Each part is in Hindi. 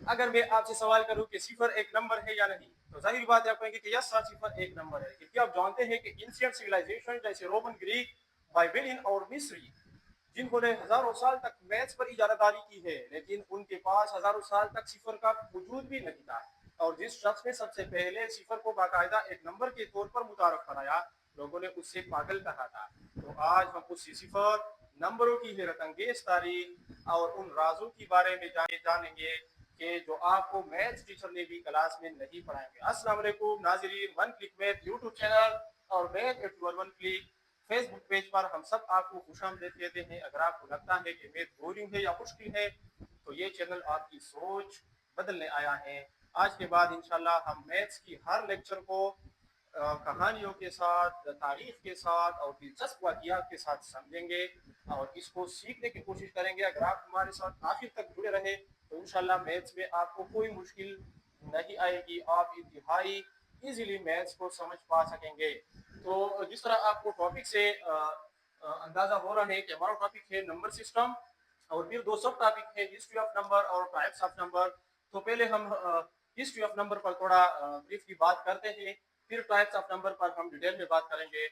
अगर मैं आपसे सवाल करूं कि सिफर एक नंबर है या नहीं, तो जाहिर बात है आप कहेंगे कि यस सर सिफर एक नंबर है, क्योंकि आप जानते हैं कि एंशिएंट सिविलाइजेशन जैसे रोमन, ग्रीक, बाइबेलियन और मिस्री, जिन्होंने हजारों साल तक मैथ्स पर इजारादारी की है, लेकिन उनके पास हजारों साल तक सिफर का वजूद भी नहीं था। और जिस शख्स ने सबसे पहले सिफर को बाकायदा एक नंबर के तौर पर मुतारफ कराया, लोगों ने उससे पागल कहा था। तो आज हम उस सिफर, नंबरों की हैरत अंगेज तारीख और उन राजों के बारे में जानेंगे कि जो आपको मैथ्स टीचर ने भी क्लास में नहीं पढ़ाएंगे। अस्सलाम वालेकुम नाज़रीन, one click math YouTube channel और math at your one click Facebook page पर हम सब आपको खुशामदीद कहते हैं। अगर आपको लगता है कि मैथ बोरिंग है या मुश्किल है, तो ये चैनल आपकी सोच बदलने आया है। आज के बाद इंशाल्लाह हम मैथ्स की हर लेक्चर को कहानियों के साथ, तारीफ के साथ और दिलचस्प वाक़ियात के साथ समझेंगे और इसको सीखने की कोशिश करेंगे। अगर आप हमारे साथ आखिर तक जुड़े रहे तो इंशाल्लाह मैथ्स में आपको कोई मुश्किल नहीं आएगी, आप इंतहाई इजीली मैथ्स को समझ पा सकेंगे। तो जिस तरह आपको टॉपिक से अंदाजा हो रहा है कि हमारा टॉपिक है नंबर सिस्टम, और फिर दो सब टॉपिक है हिस्ट्री ऑफ नंबर और टाइप्स ऑफ नंबर। तो पहले हम हिस्ट्री ऑफ नंबर पर थोड़ा ब्रीफली बात करते हैं, फिर टाइप्स ऑफ नंबर पर हम डिटेल में बात करेंगे।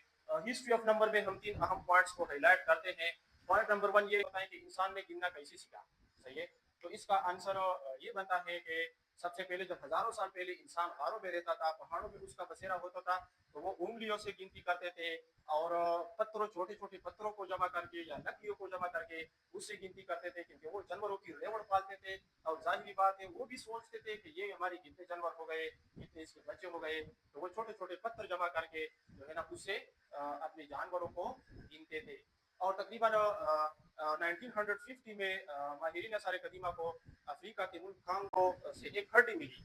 हिस्ट्री ऑफ नंबर में हम तीन अहम पॉइंट्स को हाईलाइट करते हैं। पॉइंट नंबर वन ये होता है कि इंसान ने गिनना कैसे सीखा। सही है, तो इसका आंसर ये बनता है कि सबसे पहले जब हजारों साल पहले इंसान गारों में रहता था, पहाड़ों में उसका बसेरा होता था, तो वो उंगलियों से गिनती करते थे और पत्थरों, छोटे छोटे पत्थरों को जमा करके या लकड़ियों को जमा करके उससे गिनती करते थे, क्योंकि वो जानवरों की रेवड़ पालते थे। और जाहिर बात है वो भी सोचते थे कि ये हमारे कितने जानवर हो गए, कितने इसके बच्चे हो गए, तो वो छोटे छोटे पत्थर जमा करके जो है ना उससे अपने जानवरों को गिनते थे। और तकरीबन 1950 में माहिरीन सारे कदीमा को अफ्रीका के मुल्क कांगो से एक हड्डी मिली।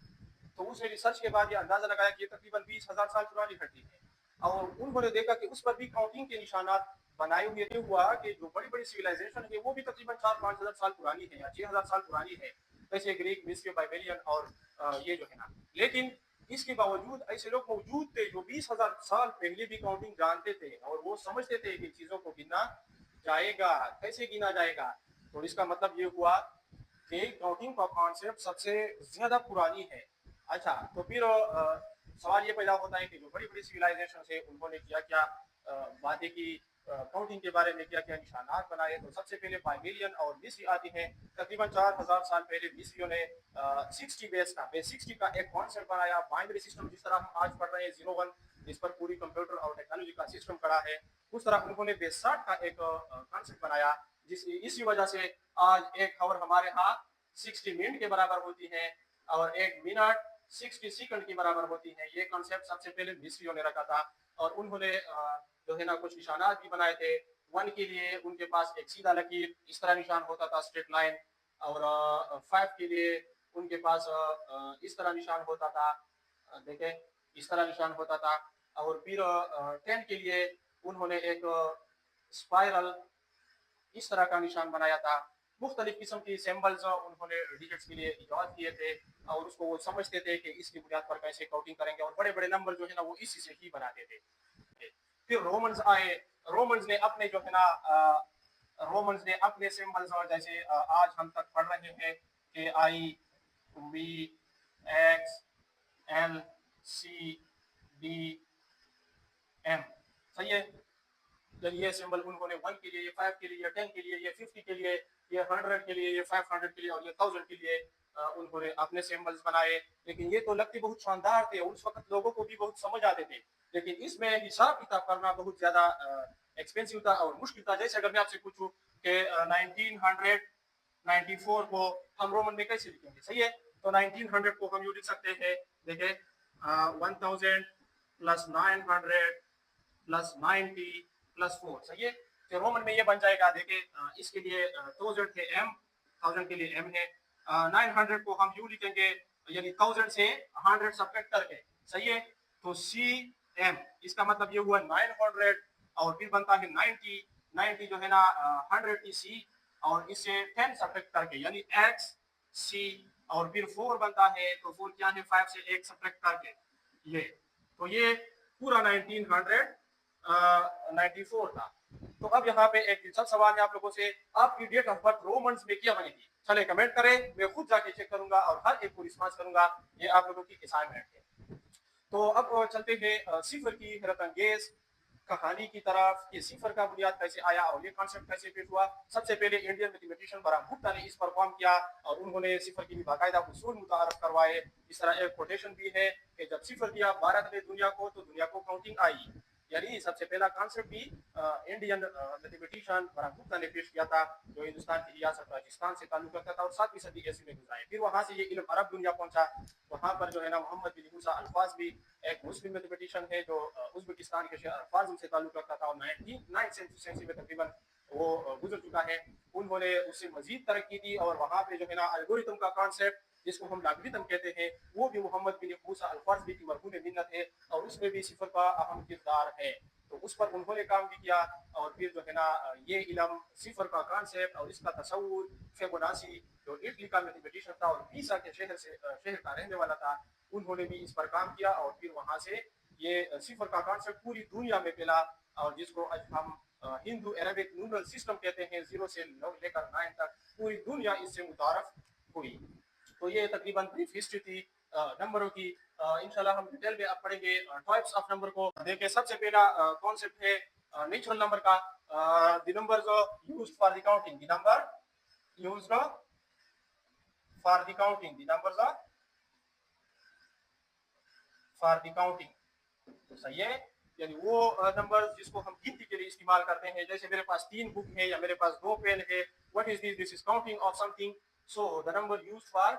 तो उसने रिसर्च के बाद ये अंदाजा लगाया कि ये तकरीबन 20,000 साल पुरानी हड्डी है। और उन्होंने देखा कि उस पर भी काउंटिंग के निशानात बनाए हुए थे। हुआ कि जो बड़ी बड़ी सिविलाइजेशन है वो भी तकरीबन 4-5 हजार साल पुरानी है या 6,000 साल पुरानी है, जैसे ग्रीक, मिस्र, बाइबेलियन और ये जो है ना। लेकिन इसके बावजूद ऐसे लोग मौजूद थे जो 20,000 साल पहले भी काउंटिंग जानते थे और वो समझते थे कि चीजों को गिनना जाएगा, कैसे गिना जाएगा। तो इसका मतलब ये हुआ कि काउंटिंग का कॉन्सेप्ट सबसे ज्यादा पुरानी है। अच्छा, तो फिर सवाल ये पैदा होता है कि जो बड़ी बड़ी सिविलाइजेशन है उन्होंने क्या क्या बातें की, काउंटिंग के बारे में क्या क्या निशानात बनाए। तो सबसे पहले बाइबेलियन और मिस्री आती है। तकरीबन 4,000 साल पहले मिस्रियों ने 60 का एक कॉन्सेप्ट बनाया। बाइनरी सिस्टम जिस तरह हम आज पढ़ रहे हैं 0-1, इस पर पूरी कंप्यूटर और टेक्नोलॉजी का सिस्टम खड़ा है, उस तरह उन्होंने बेसाठ का एक कॉन्सेप्ट बनाया। इसी वजह से आज एक खबर हमारे यहाँ 60 मिनट के बराबर होती है और एक मिनट 60 सेकंड के बराबर होती है। ये कॉन्सेप्ट सबसे पहले मिस्रियों ने रखा था और उन्होंने जो है ना कुछ निशानात भी बनाए थे। 1 के लिए उनके पास एक सीधा लकीर इस तरह निशान होता था, स्ट्रेट लाइन। और 5 के लिए उनके पास इस तरह निशान होता था, देखें इस तरह निशान होता था। और फिर 10 के लिए उन्होंने एक स्पाइरल इस तरह का निशान बनाया था। मुख्तलिफ किस्म की सिंबल्स उन्होंने डिजिट्स के लिए इजाद किए थे और उसको वो समझते थे कि इसकी बुनियाद पर कैसे काउंटिंग करेंगे, और बड़े बड़े नंबर जो है ना वो इसी से ही बनाते थे। फिर रोमन्स आए। रोमन्स ने अपने जो है ना रोमन्स ने अपने सिंबल्स, और जैसे आज हम तक पढ़ रहे हैं कि I, V, X, L, C, D, M. सही है, ये सिंबल उन्होंने 1 के लिए, ये 5 के लिए, ये 10 के लिए, ये 50 के लिए, ये 100 के लिए, ये 500 के लिए और ये 1000 के लिए उन्होंने अपने सिंबल्स बनाए। लेकिन ये तो लगते बहुत शानदार थे और उस वक्त लोगों को भी बहुत समझ आते थे, लेकिन इसमें हिसाब किताब करना बहुत ज्यादा एक्सपेंसिव था और मुश्किल था। जैसे अगर मैं आपसे पूछूं कि 1994 को हम रोमन में कैसे लिखेंगे, सही है, तो 1900 को हम यूं लिख सकते हैं, देखें 1000 प्लस 900 प्लस 90 प्लस 4। सही है, तो रोमन में ये बन जाएगा। देखें इसके लिए 1000 थे एम, 1000 के लिए एम है। 900 को हम यूं लिखेंगे, यानी 1000 से 100 सब्ट्रैक्ट करके। सही है, तो सी एम, इसका मतलब ये हुआ 900 और फिर बनता है 90। 90 जो है ना 100 की सी और इससे 10 सब्ट्रैक्ट करके, यानी एक्स सी, और फिर 4 बनता है, तो 4 क्या है, 5 से 1 सब्ट्रैक्ट करके ये। तो ये पूरा 1994 था। तो अब यहाँ पे एक दिलचस्प सवाल है आप लोगों से, आपकी डेट ऑफ बर्थ रोमन्स में क्या बनी थी? चले कमेंट करें, मैं खुद जाके चेक करूंगा और हर एक को रिस्पॉन्स करूंगा। ये आप लोगों की असाइनमेंट है। तो अब चलते हैं सिफर की हैरत अंगेज कहानी की तरफ कि सिफर का बुनियाद कैसे आया और ये कॉन्सेप्ट कैसे पेश हुआ। सबसे पहले इंडियन मैथमेटिशियन ब्रह्मगुप्ता ने इस पर काम किया और उन्होंने सिफर की बाकायदा उसूल मुतारफ करवाए। इस तरह एक कोटेशन भी है कि जब सिफर दिया भारत ने दुनिया को तो दुनिया को काउंटिंग आई। यानी सबसे पहला कॉन्सेप्ट भी इंडियन मैथमेटिशियन ब्रह्मगुप्ता ने पेश किया था, जो हिंदुस्तान की रियासत राजस्थान से ताल्लुक रखता था और 7वीं सदी ईस्वी में गुजरा है। फिर वहां से ये इल्म अरब दुनिया पहुंचा। वहां पर जो है ना मोहम्मद बिन मूसा अल्फाज भी एक मुस्लिम मैथमेटिशियन है जो उज्बेकिस्तान के शहर अल्फाज से ताल्लुक रखता था और 9th सेंचुरी में तकरीबन वो गुजर चुका है। उन्होंने उससे मजीद तरक्की की और वहां पे जो है ना एल्गोरिथम का कॉन्सेप्ट जिसको हम लॉगरिथम कहते हैं वो भी मोहम्मद बिन मूसा अल्फाज़ी की मरहूम मिन्नत है और उसमें भी सिफर का अहम किरदार है। तो उस पर उन्होंने काम भी किया और फिर जो है ना ये इलम सिफर का कॉन्सेप्ट और इसका तसव्वुर फिबोनाची जो इटली का मैथमेटिशियन था और पीसा के शहर का रहने वाला था, उन्होंने भी इस पर काम किया और फिर वहां से ये सिफर का कॉन्सेप्ट पूरी दुनिया में फैला और जिसको आज हम हिंदू अरेबिक न्यूमरल सिस्टम कहते हैं, 0 से लेकर 9 तक पूरी दुनिया इससे मुतारफ हुई। तो ये तकरीबन ब्रीफ हिस्ट्री थी नंबरों की। इंशाल्लाह हम डिटेल में अब पढ़ेंगे टाइप्स ऑफ नंबर को। देखिए सबसे पहला कॉन्सेप्ट है नेचुरल नंबर का। The numbers used for the counting, the number used for the counting, the numbers for the counting. तो सही है, यानी वो नंबर्स जिसको हम गिनती के लिए इस्तेमाल करते हैं। जैसे मेरे पास 3 बुक है या मेरे पास 2 पेन है, what is this? This is counting of something. So the number used for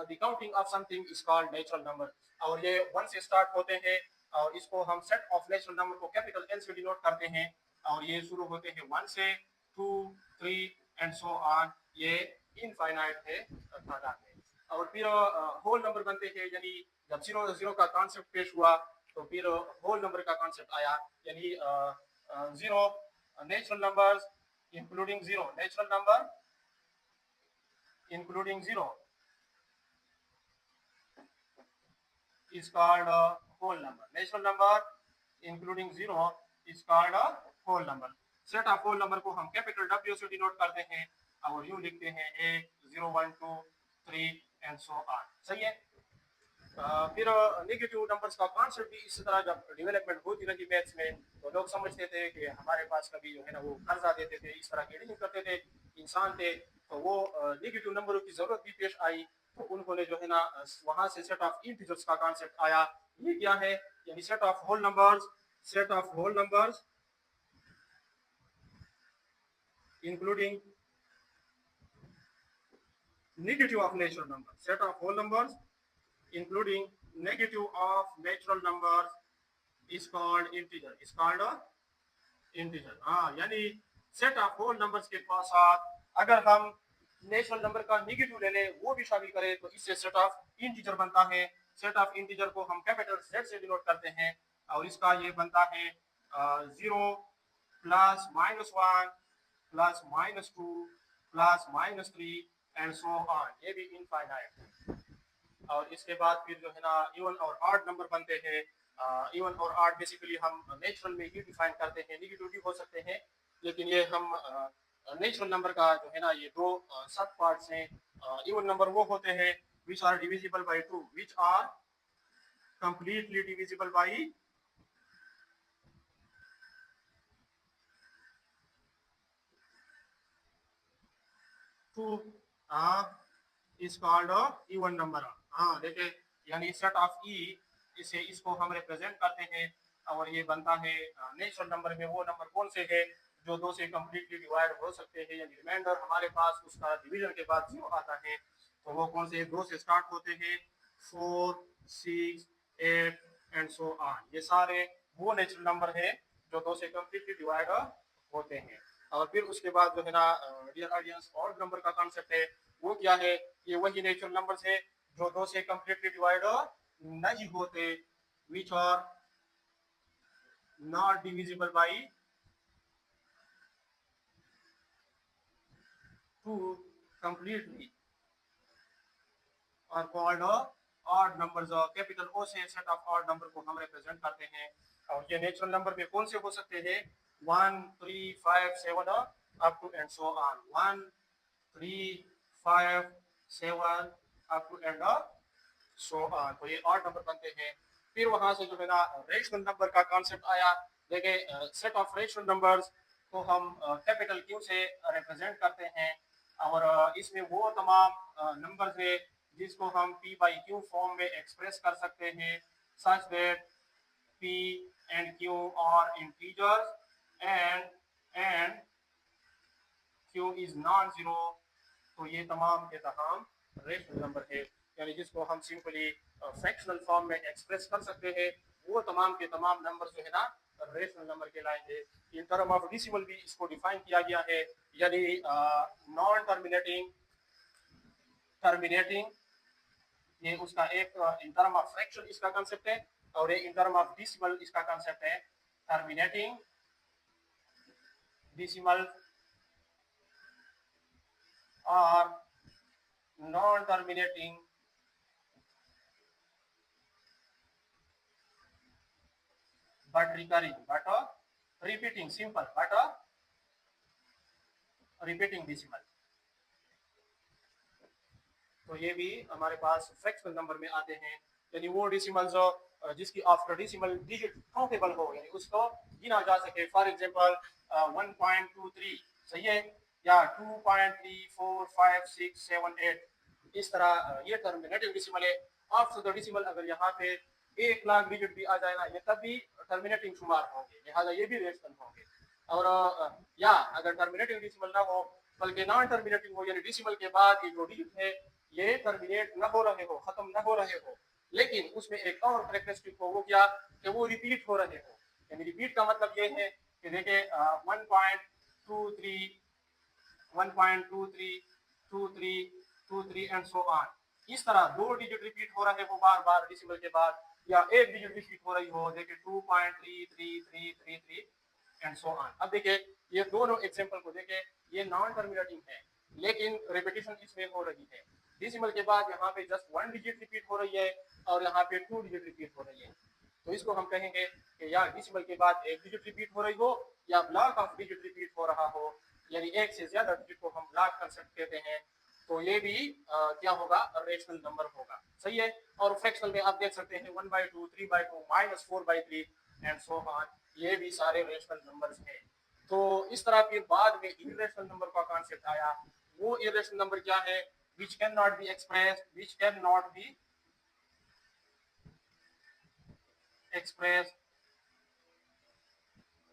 the counting of something is called natural number. और ये 1 से स्टार्ट होते हैं और इसको हम सेट ऑफ नेचुरल नंबर को कैपिटल एन से डिनोट करते हैं और ये शुरू होते हैं 1 से 2 3 एंड सो ऑन। ये इनफाइनाइट है तादाद में। और फिर होल नंबर बनते हैं, यानी जब 0 का कॉन्सेप्ट पेश हुआ तो फिर होल नंबर का कॉन्सेप्ट आया, यानी 0 natural numbers including 0, natural number including 0 is called a whole number. Natural number including 0 is called a whole number. Set of whole number को हम कैपिटल W से डिनोट करते हैं और यूं लिखते हैं 1 0 1 2 3 एंड सो ऑन। सही है। फिर नेगेटिव नंबर्स का कॉन्सेप्ट भी इसी तरह जब डेवलपमेंट होती रही मैथ्स में तो लोग समझते थे कि हमारे पास कभी जो है ना वो कर्जा देते थे, इस तरह की डीलिंग करते थे, इंसान थे, तो वो नेगेटिव नंबरों की जरूरत भी पेश आई। तो उन्होंने जो है ना वहां से सेट ऑफ इंटीजर्स का कॉन्सेप्ट आया। ये क्या है? यानी set of whole numbers, set of whole numbers including negative of natural numbers, set of whole numbers including negative of natural numbers is called integer, is called a integer। हाँ, यानी सेट ऑफ होल नंबर्स के साथ अगर हम नेचुरल नंबर का नेगेटिव ले लें वो भी शामिल करें तो इससे सेट ऑफ इंटीजर बनता है। सेट ऑफ इंटीजर को हम कैपिटल Z से डिनोट करते हैं और इसका ये बनता है 0 plus -1 plus -2 plus -3 and so on. ये भी इनफाइनाइट है। और इसके बाद फिर जो है ना इवन और ऑड नंबर बनते हैं। इवन और ऑड बेसिकली हम नेचुरल में ही डिफाइन करते हैं, नेगेटिव भी हो सकते हैं, लेकिन ये हम नेचुरल नंबर का जो है ना ये दो सब पार्ट्स हैं। इवन नंबर वो होते हैं which are divisible by 2, which are completely divisible by 2 is called even number. हाँ देखिए, यानी सेट ऑफ ई इसे इसको हम रिप्रेजेंट करते हैं और ये बनता है नेचुरल नंबर में वो नंबर कौन से है जो 2 से कंप्लीटली डिवाइड हो सकते हैं, यानी रिमाइंडर हमारे पास उसका डिवीजन के बाद 0 आता है। तो वो कौन से 2 से स्टार्ट होते हैं, 4 6 8 एंड सो ऑन। ये सारे वो नेचुरल नंबर है जो 2 से कंप्लीटली डिवाइड होते हैं। और फिर उसके बाद जो है ना डियर ऑडियंस ऑड नंबर का कॉन्सेप्ट है। वो क्या है? ये वही नेचुरल नंबर्स है जो 2 से कंप्लीटली डिवाइड नहीं होते, which are not divisible by 2 completely are called odd numbers। Capital O से सेट ऑफ ऑड नंबर को हम रिप्रेजेंट करते हैं और ये नेचुरल नंबर में कौन से हो सकते हैं? 1 3 5 7 up to and so on. 1 3 5 7 up to and so on. तो ये 8 नंबर बनते हैं। फिर वहां से जो है ना रेशनल नंबर का कॉन्सेप्ट आया। देखिए सेट ऑफ रेशनल नंबर्स को हम कैपिटल क्यू से रिप्रेजेंट करते हैं और इसमें वो तमाम नंबर्स है जिसको हम p बाई क्यू फॉर्म में एक्सप्रेस कर सकते हैं such that p and q are integers and q is non zero. तो ये तमाम के तमाम रेशनल नंबर है, यानी जिसको हम सिंपली फ्रैक्शनल फॉर्म में एक्सप्रेस कर सकते हैं। वो तमाम के तमाम नंबर जो है ना रेशनल नंबर कहलाएंगे। इन टर्म ऑफ डेसिमल भी इसको डिफाइन किया गया है, यानी नॉन टर्मिनेटिंग टर्मिनेटिंग ये उसका एक इन टर्म ऑफ फ्रैक्शन इसका कांसेप्ट है और ये इन टर्म ऑफ डेसिमल इसका कांसेप्ट है। टर्मिनेटिंग डेसिमल और non terminating but recurring but repeating simple but repeating decimal। तो ये भी हमारे पास फ्रैक्शनल नंबर में आते हैं, यानी वो डेसिमल जो जिसकी आफ्टर डेसिमल डिजिट काउंटेबल हो, यानी उसको गिना जा सके। फॉर एग्जांपल 1.23 सही है, या 2.34567 इस तरह ये टर्मिनेटिंग डेसिमल है। आफ्टर द डेसिमल अगर यहाँ पे 1 लाख डिजिट भी आ जाए ना, ये तब भी टर्मिनेटिंग शुमार होंगे, लिहाजा ये भी रेशनल होंगे। और या अगर टर्मिनेटिंग डेसिमल ना हो बल्कि नॉन टर्मिनेटिंग हो, यानी डेसिमल के बाद ये जो डिजिट है ये टर्मिनेट न हो रहे हो, खत्म न हो रहे हो, लेकिन उसमें एक और कैरेक्टरिस्टिक हो, वो क्या कि वो रिपीट हो रहे हो। यानी रिपीट का मतलब ये है कि देखिए 1.23 1.23 23 23 एंड सो ऑन, इस तरह 2 डिजिट रिपीट हो रहे हो बार बार डेसिमल के बाद, या 1 डिजिट रिपीट हो रही हो, देखिए 2.3333 एंड सो ऑन। अब देखिए ये दोनों एग्जांपल को देखिए, ये नॉन टर्मिनेटिंग है लेकिन रिपीटिशन इसमें हो रही है। डेसिमल के बाद यहाँ पे जस्ट 1 डिजिट रिपीट हो रही है और यहाँ पे 2 डिजिट रिपीट हो रही है। तो इसको हम कहेंगे कि या डेसिमल के बाद 1 डिजिट रिपीट हो रही हो या ब्लॉक ऑफ डिजिट रिपीट हो रहा हो, यानी एक से ज्यादा डिजिट को हम ब्लॉक कंसेप्ट कहते हैं। तो ये भी क्या होगा, रेशनल नंबर होगा, सही है। और फ्रैक्शनल में आप देख सकते हैं 1/2 3/2 -4/3 एंड सो ऑन, ये भी सारे रेशनल नंबर्स हैं। तो इस तरह फिर बाद में इरेशनल नंबर का कॉन्सेप्ट आया। वो इरेशनल नंबर क्या है, which cannot be expressed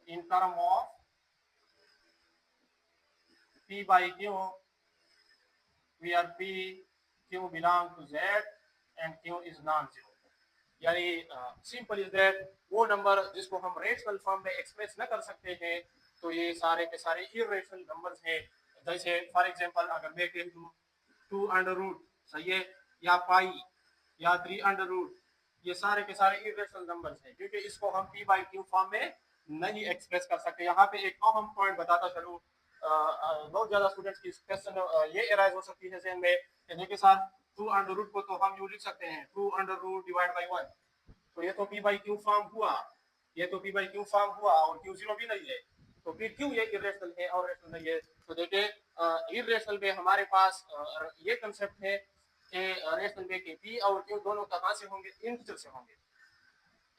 in term of p by q, where q belong to z and q is non-zero। यानी सिंपल इज दैट वो नंबर जिसको हम रेशनल फॉर्म में एक्सप्रेस न कर सकते हैं, तो ये सारे के सारे इरेशनल नंबर्स हैं। जैसे फॉर एग्जांपल अगर मैं कह दूं 2 अंडर रूट सही है, या पाई, या 3 अंडर रूट, ये सारे के सारे इरेशनल नंबर्स हैं क्योंकि इसको हम p बाई क्यू फॉर्म में नहीं एक्सप्रेस कर सकते। यहाँ पे एक अहम पॉइंट बताता चलूं, बहुत ज्यादा स्टूडेंट्स की क्वेश्चन ये एराइज हो सकती है जहन में कि देखिए सर 2 अंडर रूट को तो हम यूं लिख सकते हैं 2 अंडर रूट डिवाइड बाई 1, तो ये तो p बाई क्यू फॉर्म हुआ, ये तो p बाई क्यू फॉर्म हुआ और q जीरो भी नहीं है, तो फिर क्यों ये इरेशनल है और रेशनल नहीं है। तो देखिए इरेशनल में हमारे पास ये कंसेप्ट है कि रेशनल में कि p और q दोनों कहां से होंगे, इंटीजर से होंगे।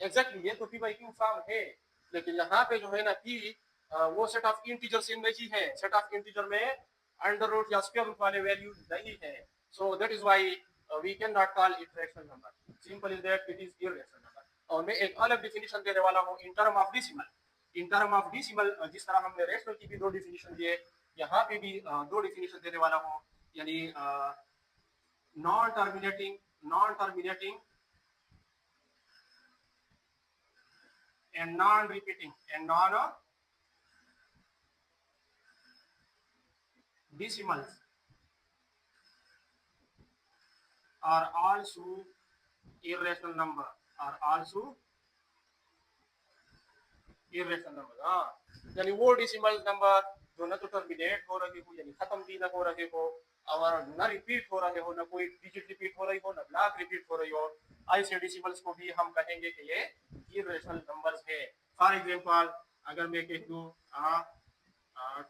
एग्जैक्टली ये तो p बाई क्यू फॉर्म है, लेकिन यहाँ पे जो है ना p वो सेट ऑफ इंटीजर से नहीं है, सेट ऑफ इंटीजर में अंडर रूट या स्क्वायर रूट वाले वैल्यू नहीं है। So that is why we cannot call it rational number, simple is that it is irrational number। और मैं एक अलग डिफिनेशन देने वाला हूँ in term of decimal. In term of decimal जिस तरह हमने रेशनल की भी 2 डिफिनेशन दिए, यहाँ पे भी 2 डिफिनेशन देने वाला हूँ, यानी non terminating and non-repeating and non-decimals are also irrational number, हाँ, यानी वो डेसिमल नंबर जो न तो टर्मिनेट हो रहे हो यानी खत्म भी न हो रहे हो और न रिपीट हो रहे हो, न कोई डिजिट रिपीट हो रही हो, न ब्लॉक रिपीट हो रही हो, ऐसे डेसिमल्स को भी हम कहेंगे कि ये इरेशनल नंबर्स है। फॉर एग्जांपल अगर मैं कह दूं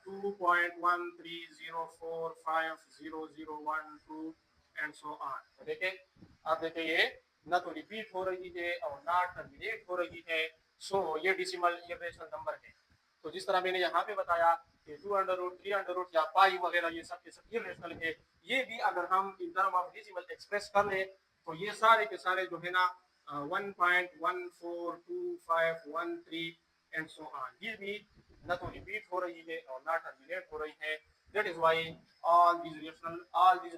2.13045001 एंड सो ऑन। तो देखिए, आप देखिए ये ना तो रिपीट हो रही है और ना टर्मिनेट हो रही है। सो ये डेसिमल इरेशनल नंबर है। तो जिस तरह मैंने यहाँ पे बताया कि 2 अंडर रूट 3 अंडर रूट या पाई वगैरह ये सब के सब इरेशनल है। ये भी अगर हम in term of decimal express कर ले तो ये सारे के सारे जो है ना 1.142513 एंड सो ऑन, ये भी ना तो रिपीट हो रही है और ना टर्मिनेट हो रही है। That is why all these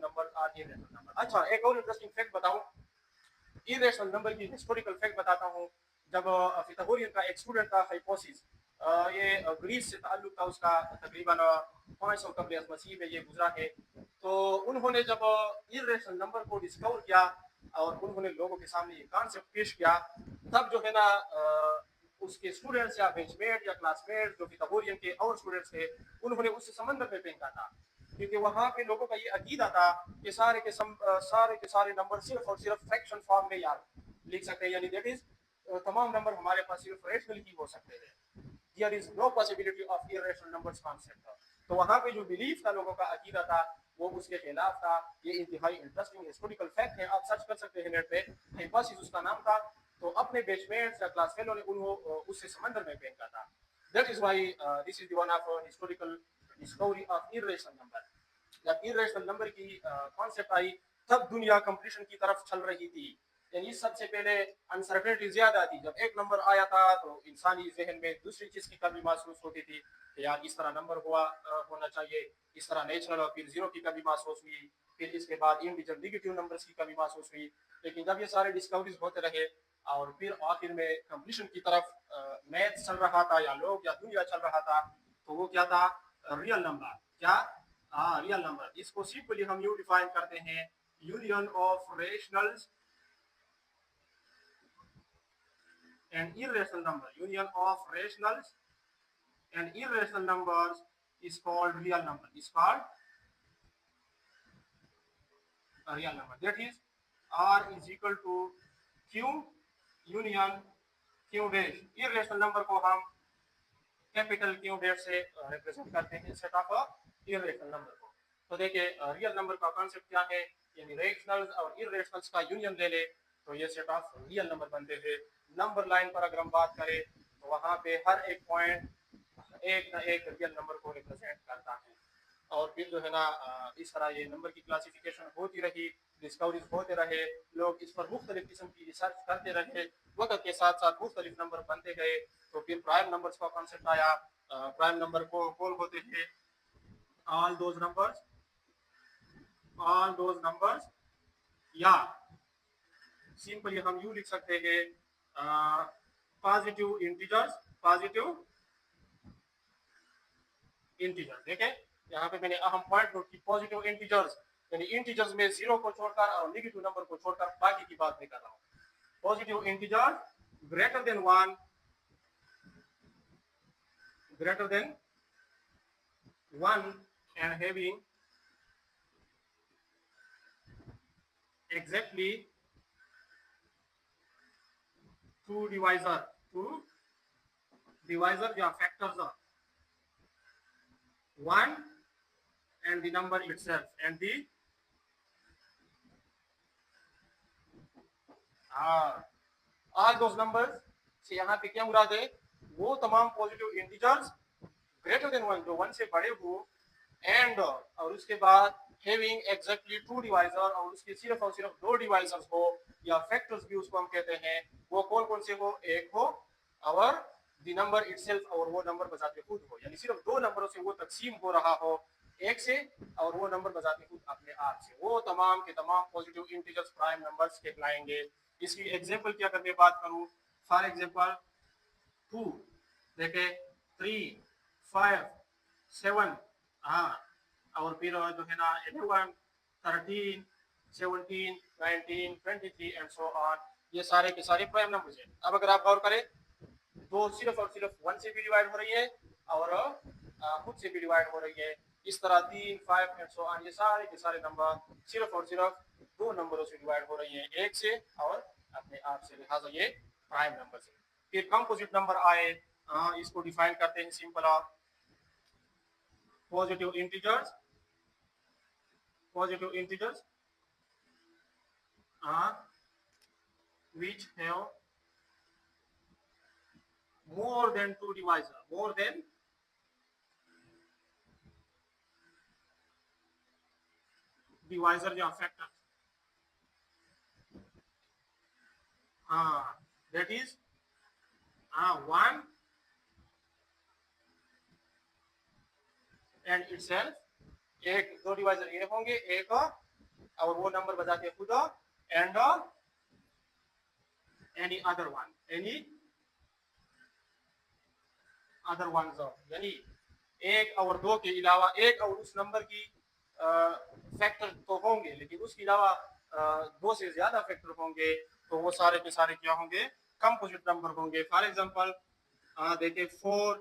numbers are irrational number। अच्छा, एक और इंटरेस्टिंग फैक्ट बताऊं, इरेशनल नंबर की हिस्टोरिकल फैक्ट बताता हूं। जब पिथागोरियन का एक स्टूडेंट था हाइपोसिस, ये ग्रीस से ताल्लुक था उसका, तकरीबन 500 कबल मसीह में ये गुजरा है। तो उन्होंने जब इरेशनल नंबर को डिस्कवर किया और उन्होंने लोगों के सामने ये कॉन्सेप्ट पेश किया, तब जो है ना उसके स्टूडेंट्स या बेंचमेट या क्लासमेट जो पिथागोरियन के और स्टूडेंट्स थे, उन्होंने उससे समंदर में फेंका था। क्योंकि वहाँ पे लोगों का ये अकीदा था कि सारे के सारे नंबर सिर्फ और सिर्फ फ्रैक्शन फॉर्म में यार लिख सकते हैं, यानी दैट इज तमाम नंबर हमारे पास सिर्फ रेशनल ही हो सकते हैं। There is no possibility of irrational numbers concept. तो वहाँ पे जो बिलीफ था, लोगों का अकीदा था, वो उसके खिलाफ था। ये इंतहाई इंटरेस्टिंग हिस्टोरिकल फैक्ट है, आप सर्च कर सकते हैं नेट पे, हाइपोसिस उसका नाम था। तो अपने बेचमेट्स या क्लास फेलो ने उन्होंने उससे समंदर में फेंका था। That is why this is the one of historical discovery of irrational number. जब इरेशनल नंबर की कॉन्सेप्ट आई, तब दुनिया कंप्लीशन की तरफ चल रही थी। यानी सबसे पहले अनसर्टेनिटी ज्यादा थी। जब एक नंबर आया था तो इंसानी जहन में दूसरी चीज की कमी महसूस होती थी कि यार इस तरह नंबर होना चाहिए, इस तरह नेचुरल, और फिर जीरो की कमी महसूस हुई, फिर इसके बाद इंटीजर नेगेटिव नंबर्स की कमी महसूस हुई। लेकिन जब ये सारे डिस्कवरीज होते रहे और फिर आखिर में कंप्लीशन की तरफ मैथ चल रहा था या लोग या दुनिया चल रहा था, तो वो क्या था? Real number. क्या? Real number. इसको सिंपली हम यू डिफाइन करते हैं, union of rationals and irrational number। union of rationals and irrational numbers is called real number, is called a real number। that is r is equal to q union q dash। irrational number को हम कैपिटल क्यू डेट से रिप्रेजेंट करते हैं सेट ऑफ इरेशनल नंबर को। तो देखिए रियल नंबर का कॉन्सेप्ट क्या है, यानी रेशनल्स और इरेशनल्स का यूनियन ले ले तो ये सेट ऑफ रियल नंबर बनते हैं। नंबर लाइन पर अगर हम बात करें तो वहां पे हर एक पॉइंट एक ना एक रियल नंबर को रिप्रेजेंट करता है। और फिर जो है ना इस तरह ये नंबर की क्लासिफिकेशन होती रही, डिस्कवरीज होते रहे, लोग इस पर मुख्तलिफ किस्म की रिसर्च करते रहे, वक्त के साथ साथ मुख्तलिफ नंबर बनते गए। तो फिर प्राइम नंबर्स का कॉन्सेप्ट आया। प्राइम नंबर को कौन होते थे? ऑल दोज नंबर्स या सिंपली हम यू लिख सकते हैं पॉजिटिव इंटीजर्स। देखें यहाँ पे मैंने अहम पॉइंट नोट की, पॉजिटिव इंटीजर्स, यानी इंटीजर्स में जीरो को छोड़कर और नेगेटिव नंबर को छोड़कर बाकी की बात नहीं कर रहा हूँ। Positive integer greater than 1 and having exactly two divisor या factors of 1 and the number itself and the all those numbers से यहाँ पे क्या मुराद है? वो तमाम पॉजिटिव इंटीजर्स ग्रेटर देन 1 जो 1 से बड़े हो, एंड और उसके बाद हैविंग एग्जैक्टली टू डिवाइजर, और उसके सिर्फ और सिर्फ दो डिवाइजर्स हो या फैक्टर्स भी उसको हम कहते हैं। वो कौन कौन से हो? एक हो और द नंबर इटसेल्फ, और वो नंबर बजाते खुद हो, यानी सिर्फ दो नंबरों से वो तकसीम हो रहा हो एक से, और वो नंबर बजाते खुद अपने आप से, वो तमाम के तमाम पॉजिटिव इंटीजर्स प्राइम नंबर्स कहलाएंगे। इसकी एग्जांपल की अगर मैं बात करूं, फॉर एग्जांपल 2 देखे 3 5 7 और फिर जो है ना 11 13 17 19 23 एंड सो ऑन, ये सारे के सारे प्राइम नंबर्स हैं। अब अगर आप गौर करें, दो सिर्फ और सिर्फ 1 से भी डिवाइड हो रही है और खुद से भी डिवाइड हो रही है। इस तरह 3 5 एंड सो ऑन, ये सारे के सारे नंबर सिर्फ और सिर्फ दो नंबरों से डिवाइड हो रही है, एक से और अपने आप से, लिहाजा ये प्राइम नंबर है। फिर कंपोजिट नंबर आए, इसको डिफाइन करते हैं simple of positive integers which have more than two divisor, more than divisor या factor, that is 1 and itself, एक दो डिवाइजर ये होंगे एक और वो नंबर बताते खुद एंड any other one यानी एक और दो के अलावा एक और उस नंबर की फैक्टर तो होंगे लेकिन उसके अलावा दो से ज्यादा फैक्टर होंगे तो वो सारे के सारे क्या होंगे कंपोजिट नंबर होंगे। फॉर एग्जांपल देखिए 4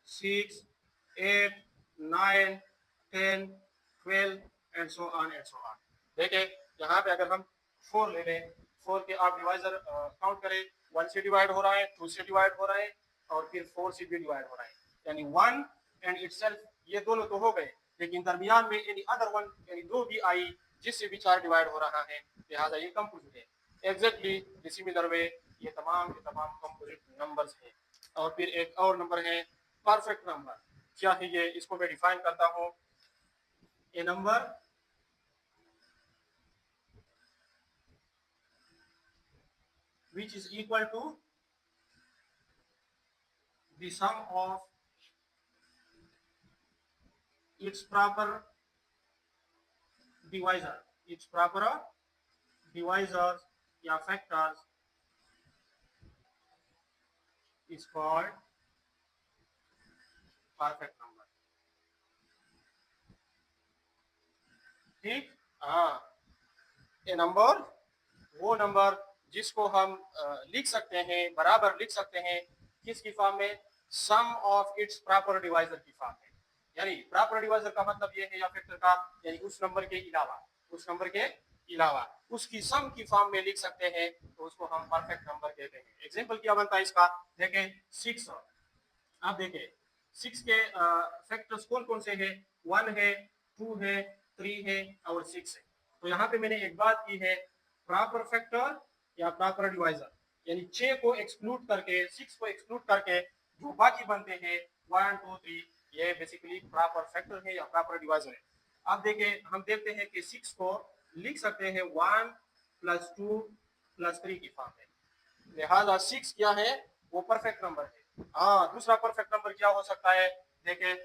6 8 9 10 12 एंड सो ऑन देखिए यहाँ पे अगर हम 4 ले लें 4 के आप डिवाइजर काउंट करें 1 से डिवाइड हो रहा है 2 से डिवाइड हो रहा है और फिर 4 से भी डिवाइड हो रहा है यानी 1 एंड इटसेल्फ ये दोनों तो हो गए लेकिन दरमियान में एनी अदर वन यानी दो भी आई जिससे भी 4 डिवाइड हो रहा है लिहाजा ये कंपोजिट है। एग्जैक्टली सिमिलर वे ये तमाम के तमाम कंपोजिट नंबर्स हैं। और फिर एक और नंबर है परफेक्ट नंबर। क्या है ये, इसको मैं डिफाइन करता हूँ। ए number which is equal to the sum of its proper divisors या factors is called perfect number। ठीक, ये नंबर वो नंबर जिसको हम लिख सकते हैं, बराबर लिख सकते हैं किसकी फॉर्म में, सम ऑफ इट्स प्रॉपर डिवाइजर की फॉर्म में। यानी प्रॉपर डिवाइजर का मतलब ये है या फैक्टर का यानी उस नंबर के अलावा उसकी सम की फॉर्म में लिख सकते हैं तो उसको हम परफेक्ट नंबर कहते हैं। एग्जांपल क्या बनता है इसका, देखें 6। आप देखें 6 के फैक्टर्स कौन कौन से हैं, 1 है 2 है 3 है और 6 है। तो यहाँ पे मैंने एक बात की है, प्रॉपर फैक्टर या प्रॉपर डिवाइजर यानी 6 को एक्सक्लूड करके 6 को एक्सक्लूड करके जो बाकी बनते हैं 1 2 3 ये बेसिकली प्रॉपर फैक्टर है या प्रॉपर डिवाइजर है। अब देखें, हम देखते हैं कि 6 को लिख सकते हैं 1 + 2 + 3 की फॉर्म में, लिहाजा 6 क्या है, वो परफेक्ट नंबर है। दूसरा परफेक्ट नंबर क्या हो सकता है, देखें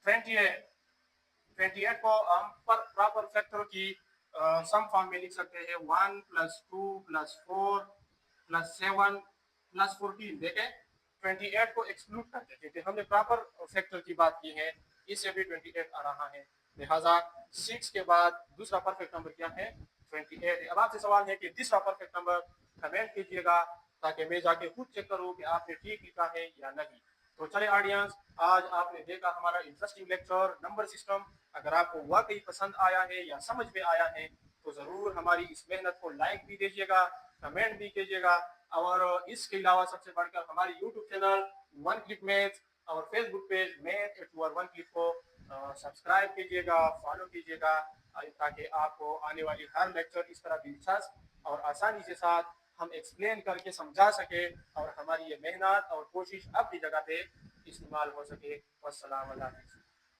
28 को हम प्रॉपर फैक्टर की सम फॉर्म में लिख सकते हैं 1 + 2 + 4 + 7 + 14। देखें 28 को एक्सक्लूड करके क्योंकि हमने प्रॉपर फैक्टर की बात की है, इससे भी 28 आ रहा है, लिहाजा 6 के बाद दूसरा परफेक्ट नंबर क्या है, 28। अब आपसे सवाल है कि तीसरा परफेक्ट नंबर कमेंट कीजिएगा ताकि मैं जाके खुद चेक करूं कि आपने ठीक लिखा है या नहीं। तो चले ऑडियंस, आज आपने देखा हमारा इंटरेस्टिंग लेक्चर नंबर सिस्टम। अगर आपको वाकई पसंद आया है या समझ में आया है तो जरूर हमारी इस मेहनत को लाइक भी दीजिएगा, कमेंट भी कीजिएगा और इसके अलावा सबसे बढ़कर हमारी YouTube channel one click math और Facebook page math at your one click को सब्सक्राइब कीजिएगा, फॉलो कीजिएगा ताकि आपको आने वाली हर लेक्चर इस तरह दिलचस्प और आसानी के साथ हम एक्सप्लेन करके समझा सके और हमारी ये मेहनत और कोशिश अपनी जगह पे इस्तेमाल हो सके। वस्सलाम अलैकुम।